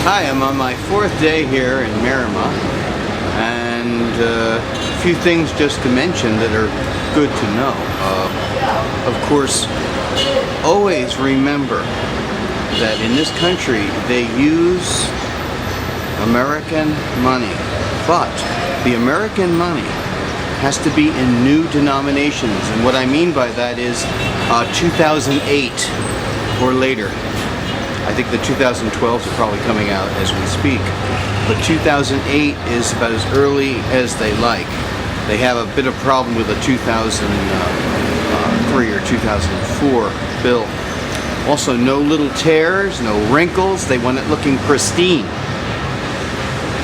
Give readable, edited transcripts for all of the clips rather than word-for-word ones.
Hi, I'm on my fourth day here in Marima, and a few things just to mention that are good to know. Of course, always remember that in this country they use American money, but the American money has to be in new denominations, and what I mean by that is 2008 or later. I think the 2012s are probably coming out as we speak, but 2008 is about as early as they like. They have a bit of problem with the 2003 or 2004 bill. Also, no little tears, no wrinkles. They want it looking pristine.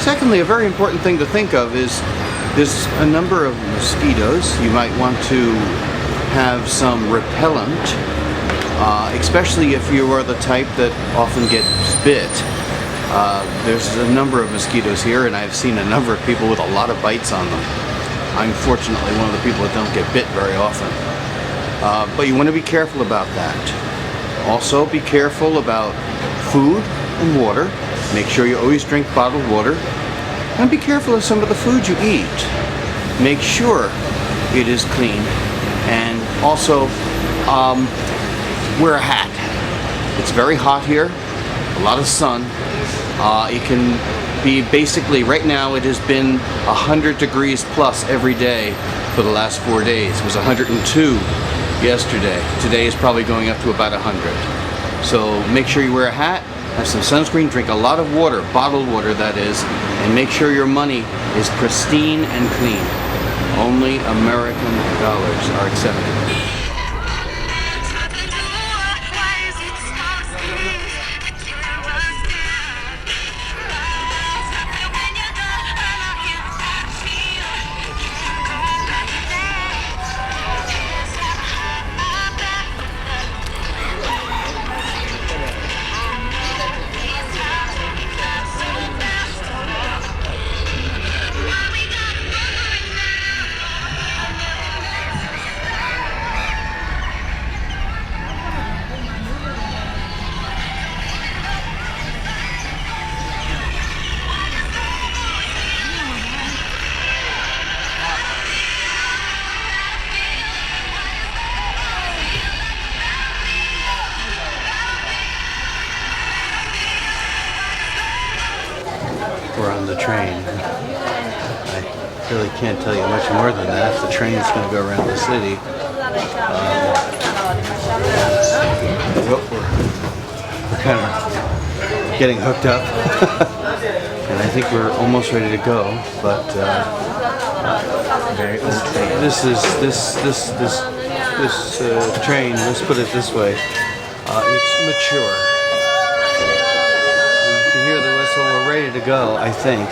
Secondly, a very important thing to think of is there's a number of mosquitoes. You might want to have some repellent. Especially if you are the type that often gets bit. There's a number of mosquitoes here, and I've seen a number of people with a lot of bites on them. I'm fortunately one of the people that don't get bit very often. But you want to be careful about that. Also, be careful about food and water. Make sure you always drink bottled water. And be careful of some of the food you eat. Make sure it is clean. And also, wear a hat. It's very hot here, a lot of sun. It can be basically, right now it has been 100 degrees plus every day for the last 4 days. It was 102 yesterday. Today is probably going up to about 100. So make sure you wear a hat, have some sunscreen, drink a lot of water, bottled water that is, and make sure your money is pristine and clean. Only American dollars are accepted. We're on the train. I really can't tell you much more than that. The train's going to go around the city. We're kind of getting hooked up, and I think we're almost ready to go. But this train. Let's put it this way. It's mature. So we're ready to go, I think.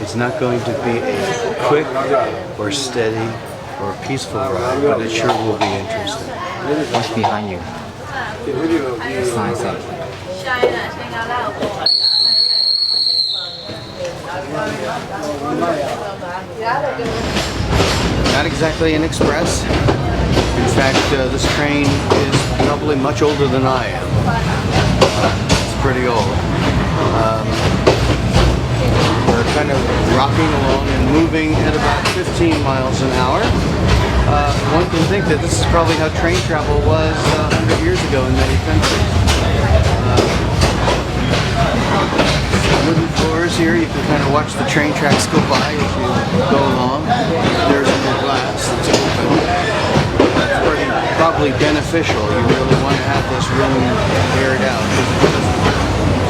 It's not going to be a quick or steady or peaceful ride, but it sure will be interesting. What's behind you? Signs up. Not exactly an express. In fact, this train is probably much older than I am. It's pretty old. We're kind of rocking along and moving at about 15 miles an hour. One can think that this is probably how train travel was 100 years ago in many countries. Wooden floors here, you can kind of watch the train tracks go by as you go along. There's more glass that's open. That's probably beneficial. You really want to have this room aired out.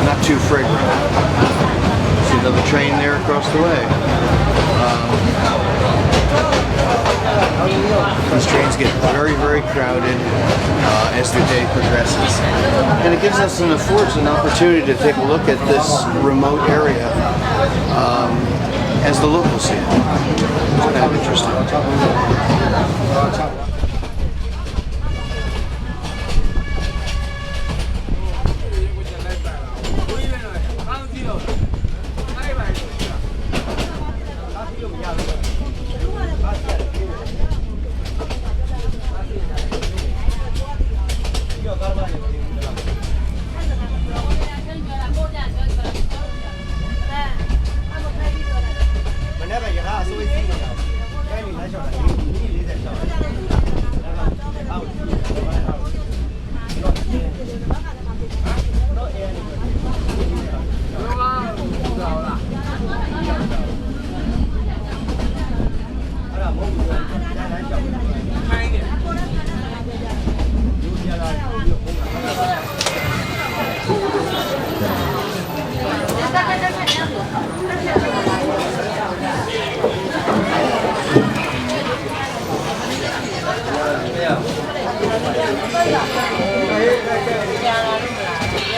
Not too fragrant. See another train there across the way. These trains get very, very crowded as the day progresses. And it gives us and affords an opportunity to take a look at this remote area as the locals see it. It's kind of interesting. က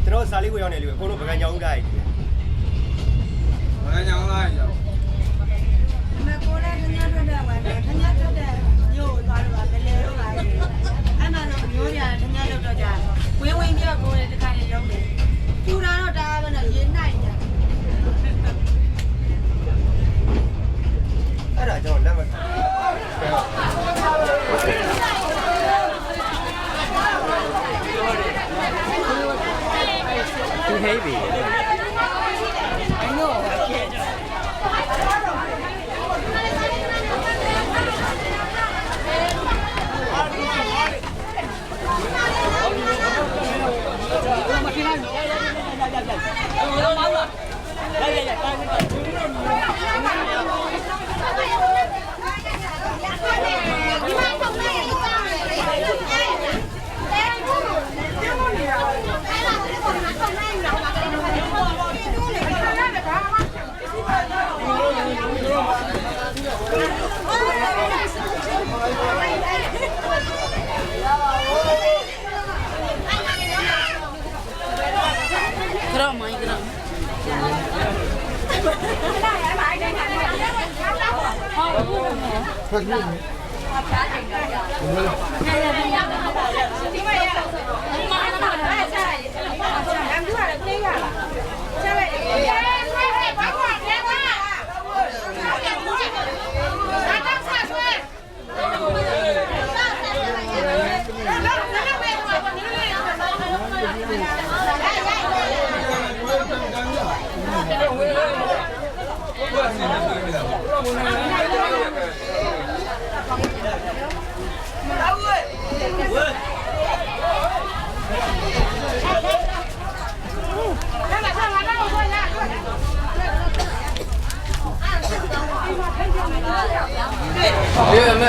ျွန်တော်စာလေးဝေရောက်နေလို့အကုန်လုံးပကံကြောင်းတိုင်းပကံကြောင်းတိုင်းရောမကိုလည်းခဏထွက်တဲ့ဝင်တယ်ခဏထွက်တဲ့ညို့သွားလို့ပါဘယ်လေတော့ပါအဲ့မှာတော့မျိုးရခဏလောက်တော့ကြာဝင်းဝင်းပြောကိုလည်းတခါနေရုံးတယ်ကျူတာတော့ဒါပဲနဲ့ရင်းနိုင်တယ်အဲ့ဒါကျွန်တော်လက်မToo heavy. I know.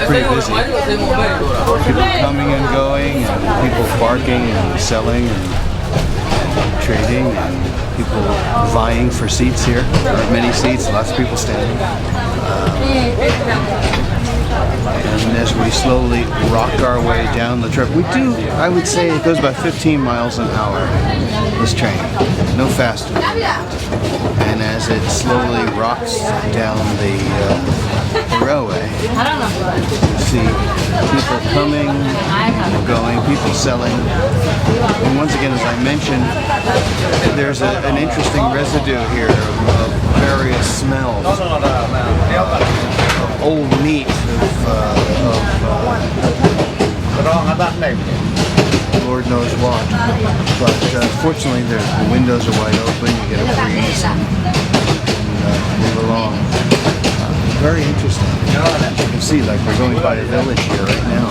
Pretty busy. People coming and going, and people barking and selling and trading, and people vying for seats here. There are many seats, lots of people standing. And as we slowly rock our way down the trip, I would say it goes about 15 miles an hour, this train, no faster than that. And as it slowly rocks down the railway, you see people coming and going, people selling. And once again, as I mentioned, there's an interesting residue here of various smells. Old meat, Lord knows what. But fortunately, the windows are wide open. You get a breeze and move along. Very interesting. As you can see, like we're going by a village here right now.